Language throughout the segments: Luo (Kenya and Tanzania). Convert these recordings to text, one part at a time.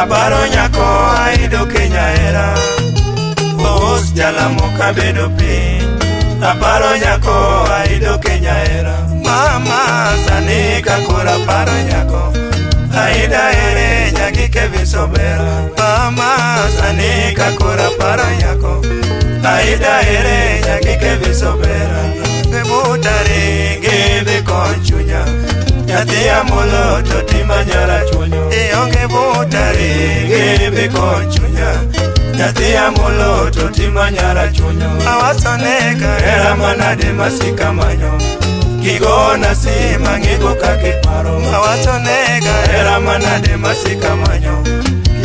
Aparo nyako aido Kenya era Os jalamo kabedo pi Aparo nyako aido Kenya era Mama sani kakura paro nyako Aida ere nyaki kevi sobera Mama sani kakura paro nyako Aida ere nyaki kevi sobera Gebutari gebe konchunya Yatia molo toti manyara chunyo Ionge butari gebe konchunya Yatia molo toti manyara chunyo Awasoneka era manade masika manyo Kigona si mangigo kakiparo Awasoneka era manade masika manyo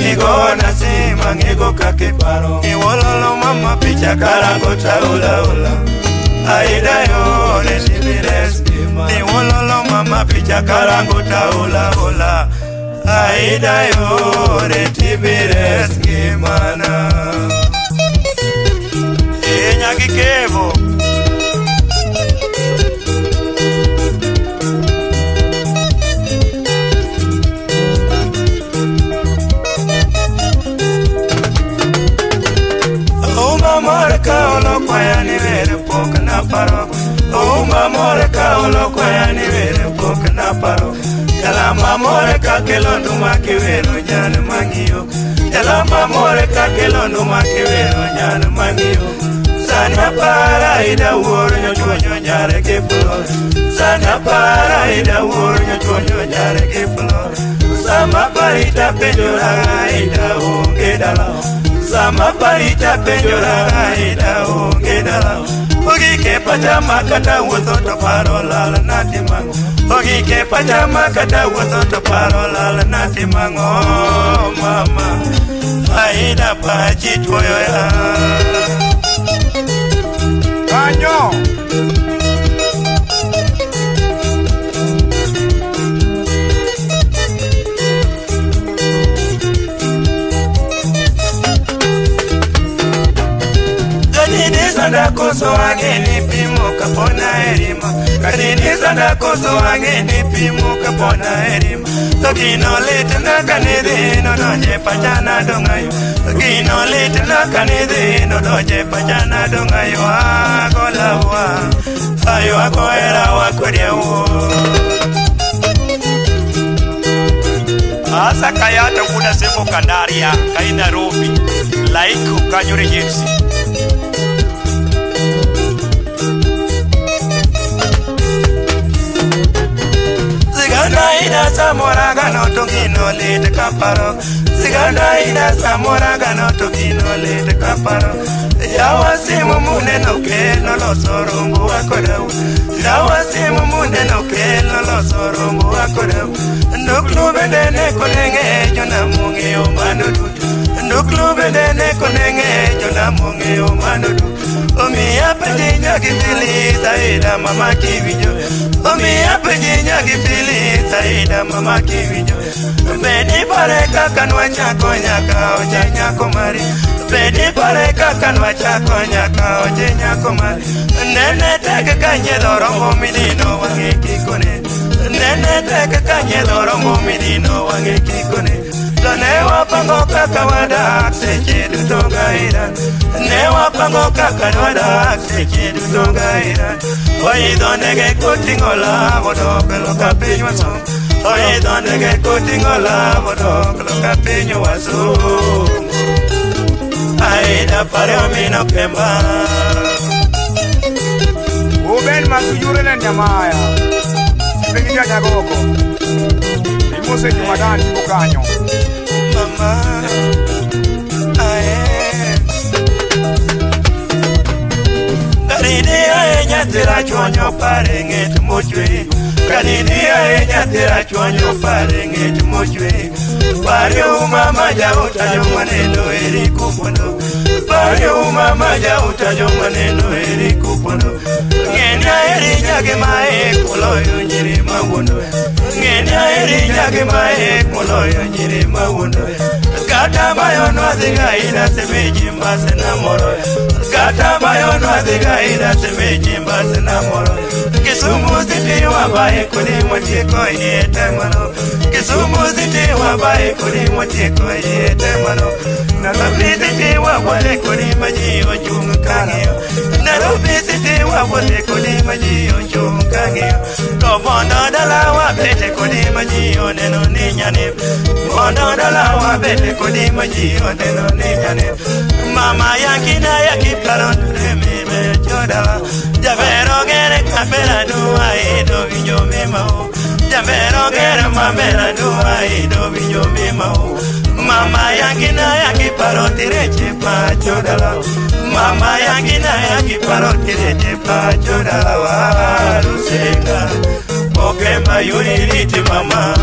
Kigona si mangigo kakiparo Iwololo mama picha karango taula ula Aida yo resibires gima Iwololo mama picha karango taula ula Aida yo resibires gima na Nyaki kevo Kaolo kwaya ni vere pok na paro Uma more kaolo kwaya ni vere pok na paro Yalamba more ka kelo nduma kiwero nyan mangiyo Yalamba more ka kelo nduma kiwero nyan mangiyo Sanya para ida woro nyochonyo nyare kipulo Sanya para ida woro nyochonyo nyare kipulo Sama parita penjora ida unge dalao Sama parita penjora ida unge dalao Ogi ke pajama kata wuzo to parola la nati mango Ogi ke pajama kata wuzo to parola la nati mango Mama aida pachi tuyo ya Kanyo Sada koso ageni pimo kapona erima Kadini sada koso ageni pimo kapona erima Tokino lete na kanidi no doje pachana dongayo Tokino lete na kanidi no doje pachana dongayo Agolawa ayo akoera wakurewo Asa kayata kuda semo kandaria kaina robi Laiku kanyure jinsi Sigana ida samora gano tokino lete kaparo Sigana ida samora gano tokino lete kaparo Yawa simu mune no kelo lo sorumbu wakodawu Yawa simu mune no kelo lo sorumbu wakodawu Nduklu bedene konenge jona mungi umano dutu Nduklu bedene konenge jona mungi umano dutu Omi apeji nyaki fili saida mama kivijo Omi apeji nyaki fili saida mama kivijo Bedi pare kakanwa chako nyaka oje nyako mari Bedi pare kakanwa chako nyaka oje nyako mari Nene teke kanye dorombo midino wange kikone Nene teke kanye dorombo midino wange kikone Newa pango kaka wadak sechidu tongaira Newa pango kaka wadak sechidu tongaira Oido nege kutingola vodokelo kapinyo waso Oido nege kutingola vodokelo kapinyo waso Aida pare omino kemba Uben masujure na nyamaya Sipengija nyagoko Imuse jumadani bukanyo Mama, Kadidi ae nyatira chonyo pare nget mochwe Kadidi ae nyatira chonyo pare nget mochwe Pare umama ja utajo maneno eri kupondo Pare umama ja utajo maneno eri kupondo Ngenya eri nyage mae kuloyo nyiri mawondo Ngenya eri nyage mae kuloyo nyiri mawondo Gata bayo no adiga ida semeji mbase na moro. Gata bayo no adiga ida semeji mbase na moro. Kisumu City wabaye kuni mochiko yete mano. Kisumu City wabaye kuni mochiko yete mano. Nairobi City wabale kuni maji ojung kangyo. Nairobi City wabale kuni maji ojung kangyo. Kobondo dala wabete kuni maji oneno ninyane. Kobondo dala wabete kuni maji oneno ninyane. Mama yakina yakiparon reme choda. Javero gere kapela duwa ido vinyo mimao. Javero gere mamela duwa ido vinyo mimao. Mama yangina yakiparo tireche pa chodala. Mama yangina yakiparo tireche pa chodala. Warusenga okemba yuririti mama.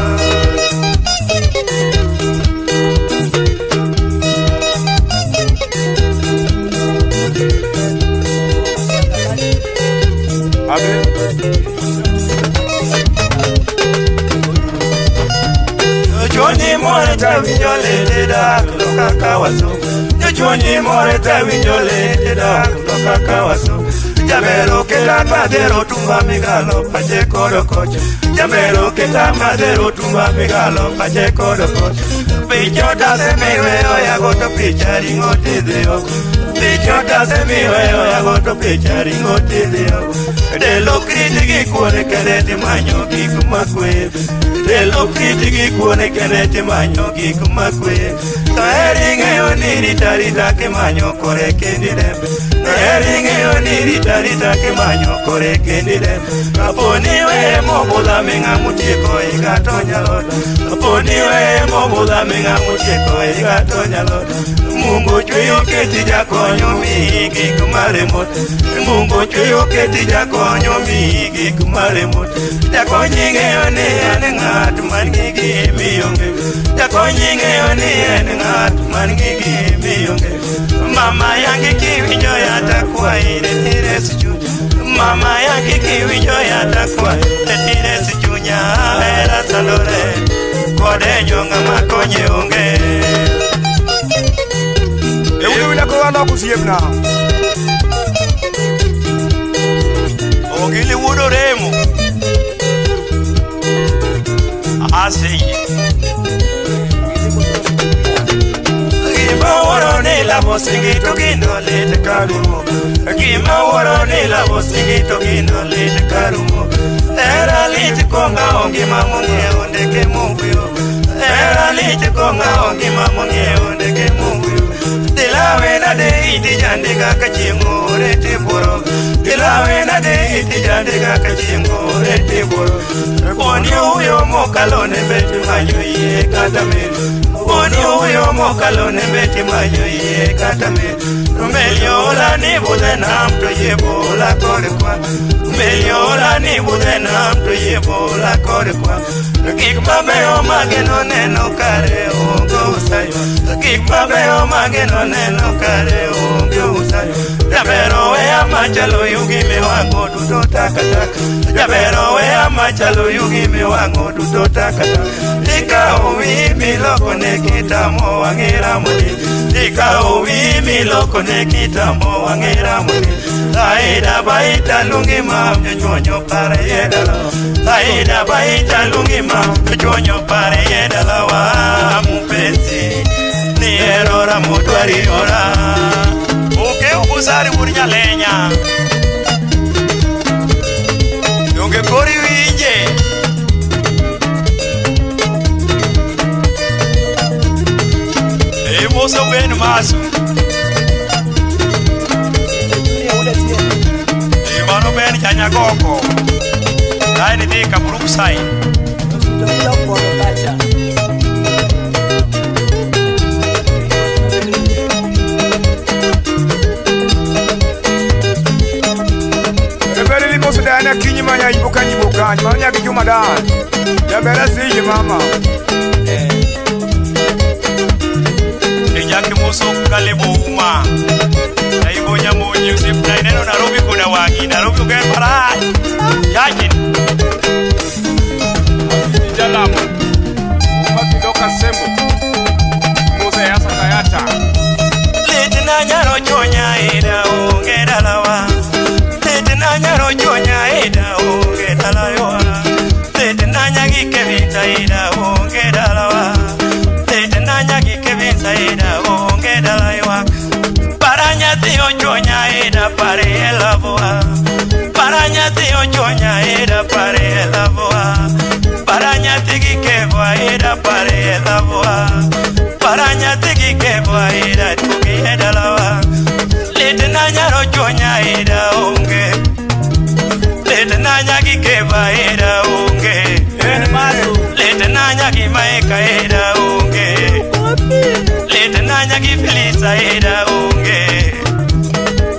Johnny more tawi jole da kaka waso. Johnny more tawi jole da kaka waso. Jamero keta madero tumba migalo pache kodo koche. Jamero keta madero tumba migalo pache kodo koche. Pichota se miwe oya goto pichari ngote deo. Pichota se miwe oya goto pichari ngote deo. De lo kritiki kuone keneti manyo kiku makwe. De lo kritiki kuone keneti manyo kiku makwe. Taeringe yoniri tarita ke manyo kore kendide. Taeringe yoniri tarita ke manyo kore kendide. Kaponi we mobola menga mutiko igatonya loda. Kaponi we mobola menga mutiko igatonya loda. Mungu chuyo keti jakonyo migi kumare mot. Mungu chuyo keti jakonyo migi kumare mot. Jakonyinge yone ane ngat manigi miyonge. Jakonyinge yone ane ngat manigi miyonge. Mama yangi kiwinjo yatakuwa ire tire suju. Mama yangi kiwinjo yatakuwa ire tire sujunya. Era sandore kode jonga makonye unge. Ewuda ko wala kusiemna. Ogili wudo remo. Aseye. Gima woro ne la bosingi to gino le karumo. Gima woro ne la bosingi to gino le karumo. Era liti konga ongi mamunye ondeke munguyo. Era liti konga ongi mamunye ondeke munguyo. Dilawe na de iti jande kaka chingo rete boro. Dilawe na de iti jande kaka chingo rete boro. Boni uyo mokalone beti manyo iye katame. Boni uyo mokalone beti manyo iye katame. Meliola ni bude namto yebola kore kwa. Meliola ni bude namto yebola kore kwa. Kikma beo mageno neno kare ongo usayo. Kikma beo mageno neno kare ongo usayo. Jabero wea machalo yugi me wango duto takataka. Jabero wea machalo yugi me wango duto takataka. Ika uwi miloko nekita mo wangira muli. Ika uwi miloko nekita mo wangira muli. Aida baita lungi mam nyonyo para yedala. Aida baita lungi mam nyonyo para yedala wa mupenzi. Ni erora mutwari ora. Uke ubusari murinya lenya. Yonge kori winje. Moso ben masu. Mano ben chanya koko. Dai ni dika buruk sai. Ebele liko sudana kinyi manya ibukani bukani. Manya kijuma dan. Jabera siyi mama. Ejaki moso kalibu uma. Na ibo nyamo nyusip na ineno Nairobi kuna wangi. Nairobi kuna parai. Yakin. Jalama. Makidoka sembo. Mose ochonya ida pare elavua. Paranyati ochonya ida pare elavua. Paranyati gikebwa ida pare elavua. Paranyati gikebwa ida tugi edalawa. Lete nanya ochonya ida onge. Lete nanya gikebwa ida onge. Lete nanya gimaeka ida onge. Lete nanya gifilisa ida onge.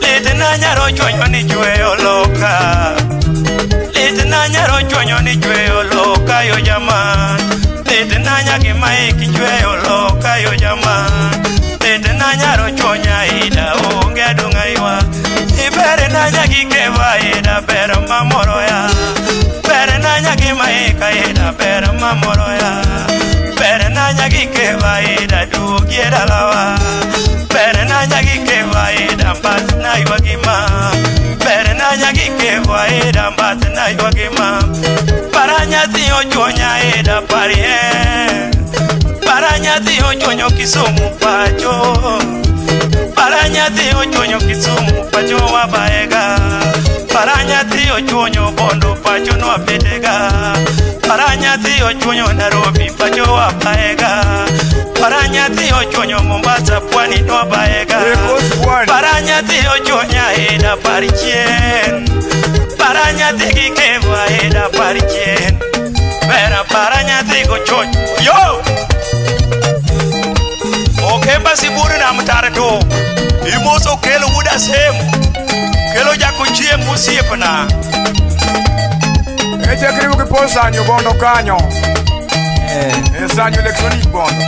Lete nanya rochonyo ni chweyo loka. Lete nanya rochonyo ni chweyo loka yo jama. Lete nanya gimaeki chweyo loka yo jama. Lete nanya rochonya ida onge adunga iwa. Ibere nanya gikeba ida bere mamoro ya. Bere nanya gimaeka ida bere mamoro ya. Bere nanya gikeba ida dugi edalawa. Bere nanya gikeba ida mbati na iwa gima. Bere nanya gikeba ida mbati na iwa gima. Paranyati ochonya ida parie. Paranyati ochonyo Kisumu pacho. Paranyati ochonyo Kisumu pacho wabaega. Paranyati ochonyo Bondo pacho no apetega. Paranyati ochonyo Nairobi pacho wabaega. Paranyati ochonyo Mombasa pwani no abaega. Paranyati ochonya ida parichien. Paranyati gikebwa ida parichien. Vera paranyati gochonyo. Yo! Okemba siburi na mtarato. Imoso kelo muda semu. Kelo jako chie musiepna. Eche kribu kipo sanyo bondo kanyo. Sanyo elektronik bondo.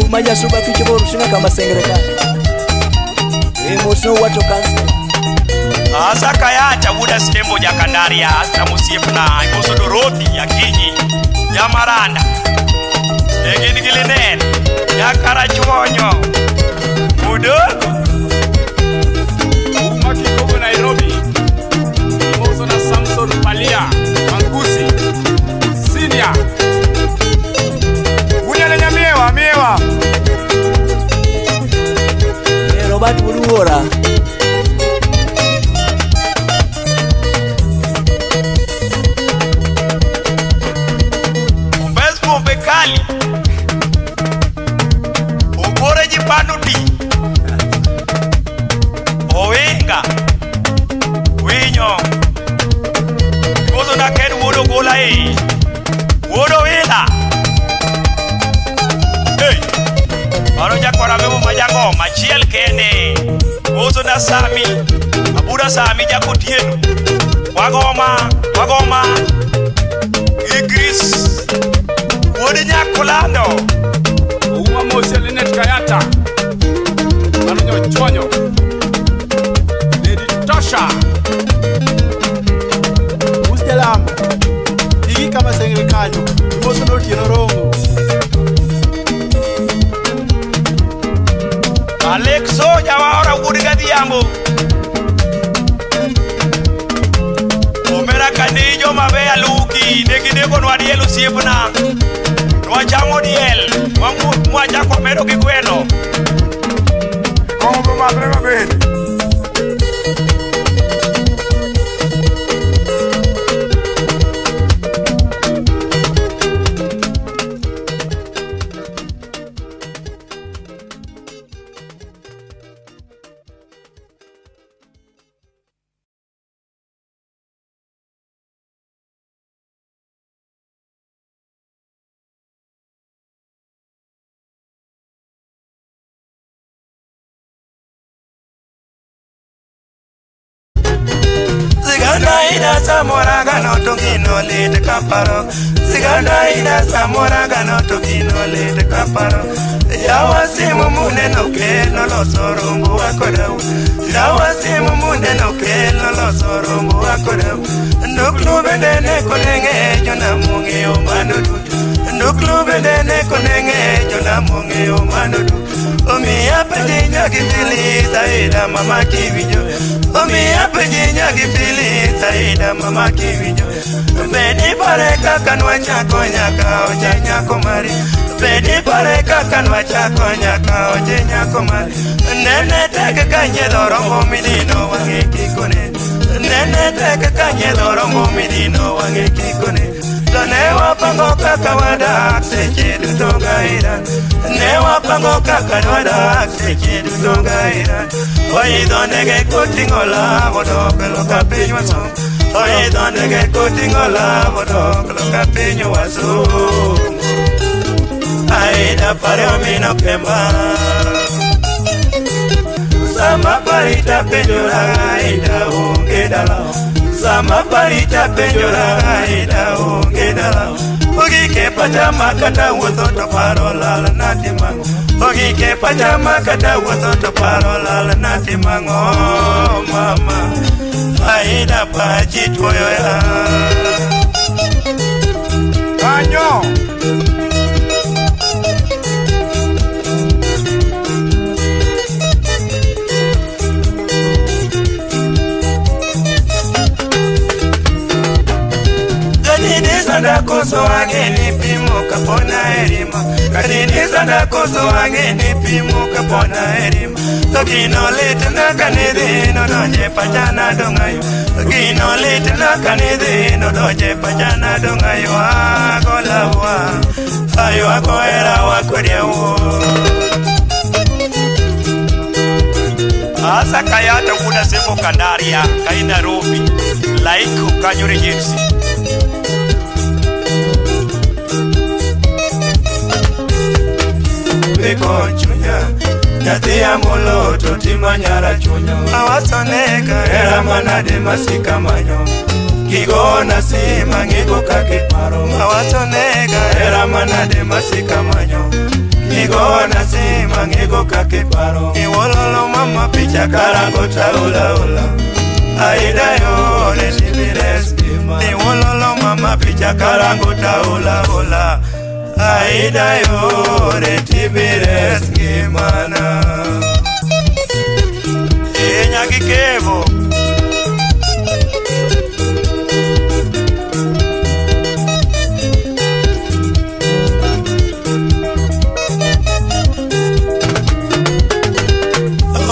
Umaja suba kichiboru shina kama sengereka. Moso wato kansela. Asa kayata muda sembo jakandaria. Asa musiepna. Imoso doroti ya kinyi. Ya maranda. Egini gilinen. Ya karachuonyo. Mudogo. Kigogo Nairobi. Imoso na Samson Palia Mangusi Senior. Unyale nyamiewa miewa. Robert Buruora. Umbes pombe kali. Ubore jipanuti. Owenga Winyo Imoso na ken wodo gola e Wodo wila Hey Aro jakora memo majango machiel kene Imoso na Sami Abura Sami jako tienu Wagoma Igris Wodi nyakolando Uma Mose Linet Kayata Manonyo Chonyo Tosha Ustelam. Digi kama sengerekanyo. Imoso no tieno rongo. Alexo jawaora wudiga diambo Omera kandijo mabe aluki Negideko nwadielu siepna Nwachamo diel Mwachako medo kigweno Kongo madre mabedi. Ziganda ida samoraga no tokino lete kaparo. Ziganda ida samoraga no tokino lete kaparo. Yawa simu mune no keno lo sorombo akodau. Yawa simu mune no keno lo sorombo akodau. Nduklu bendene konenge jona mungi o manudu. Nduklu bendene konenge jona mungi o manudu. Omiya penji nyagi fili Saida mama kiwinjo Omiya penji nyagi fili Saida mama kiwinjo Bedi pare kaka nwachako nyaka oje nyako mari Bedi pare kaka nwachako nyaka oje nyako mari Nene teke kanye doromo midino wange kikone Nene teke kanye doromo midino wange kikone Ne wapango kaka wadak seche duto gaira Ne wapango kaka wadak seche duto gaira Oidho ndege koting'o lamo dok loka piny wasom Oidho ndege koting'o lamo dok loka piny wasom Aida pare omino kemba Sama parita penjora Aida onge dalao Sama parita penjora Aida onge dalao Ogike pachama kata wuotho to paro lal natimango Ogike pachama kata wuotho to paro lal natimango Mama Aida pachi tuoyo ya Kanyo Sada koso ageni pimo kapona erima Kadini sada koso ageni pimo kapona erima Tokino lete na kanidi no doje pachana dongayo Tokino lete na kanidi no doje pachana dongayo Ako lawa Ayo ako era wakuria uo Asa kayata kuda sefo kandaria Kai Nairobi Laiku kanyure jinsi Beko chunya Nyati ya molo totima nyara chunyo Awasoneka era manade masika manyo Kigona sima ngigo kake paro Awasoneka era manade masika manyo Kigona sima ngigo kake paro Iwololo mama picha karango taula ula Aida yo resibires kima Iwololo mama picha karango taula ula Aida yo retibires ngimana Nyagi kevo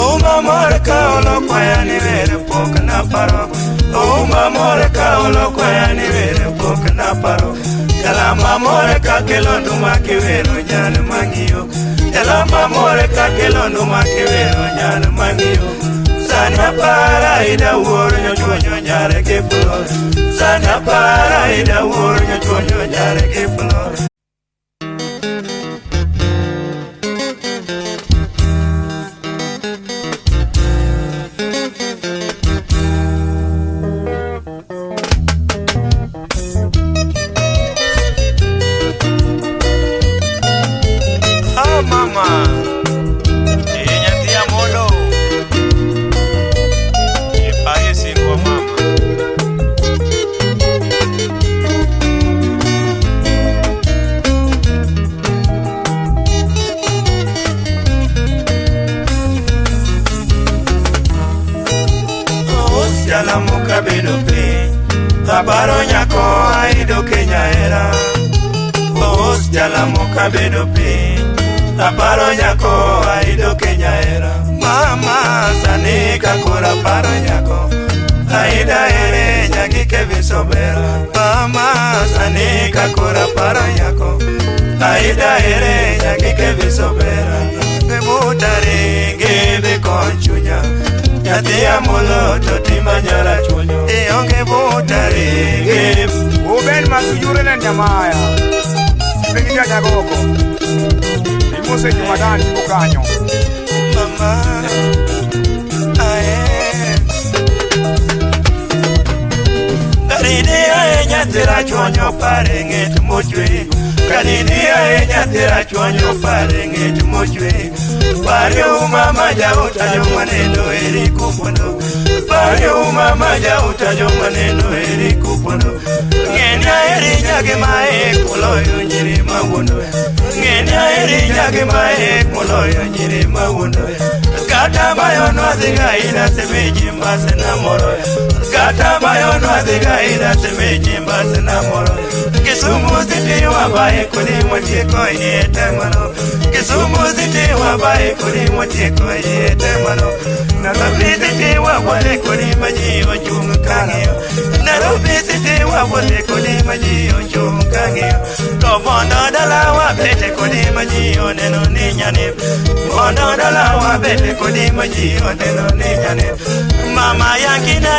Uma morka olo kwaya ni vere pok na paro Uma morka olo kwaya ni vere pok na paro Jalamba morka kelondo makivero nyal mangiyo Jalamba morka kelondo makivero nyal mangiyo Sanya para ida woro nyochonyo nyare kipulor Sanya para ida woro nyochonyo nyare kipulor Mama Nyati ya modo Ipage singwa mama Osiala muka bedo pe Tabaro nyako aido Kenya era Osiala muka bedo pe Aparo nyako aido Kenya era Mama sani kakura paro nyako Aida ere nyagi kevi sobera Mama sani kakura paro nyako Aida ere nyagi kevi sobera Gebutari gebe konchunya Nyati ya mulo totima nyara chunyo Ionge butari gebe Uben masujure na nyamaya Pengija nyagoko Mose Jumadani Bukanyo Mama Ae Kadidi ae nyatira chonyo pare nget mochwe Kadidi ae nyatira chonyo pare nget mochwe Pare umama jauta nyumanendo eri kumono Ayo mama ja utajo maneno eri kupono Ngenya eri nyage mae kuloyo nyiri mawuono Ngenya eri nyage mae kuloyo nyiri mawuono Kata bayo nwadhiga ina semeji mbase na moro Kata bayo nwadhiga ina semeji mbase na moro Kisumu ziti wabae kuni mwachiko yete mano Kisumu ziti wabae kuni mwachiko yete mano Nairobi ziti wabale kuni maji ojung kangyo Nairobi ziti wabale kuni maji ojung kangyo To bondo dala wabete kuni maji oneno ninyane Bondo dala wabete kuni maji oneno ninyane Mama yankina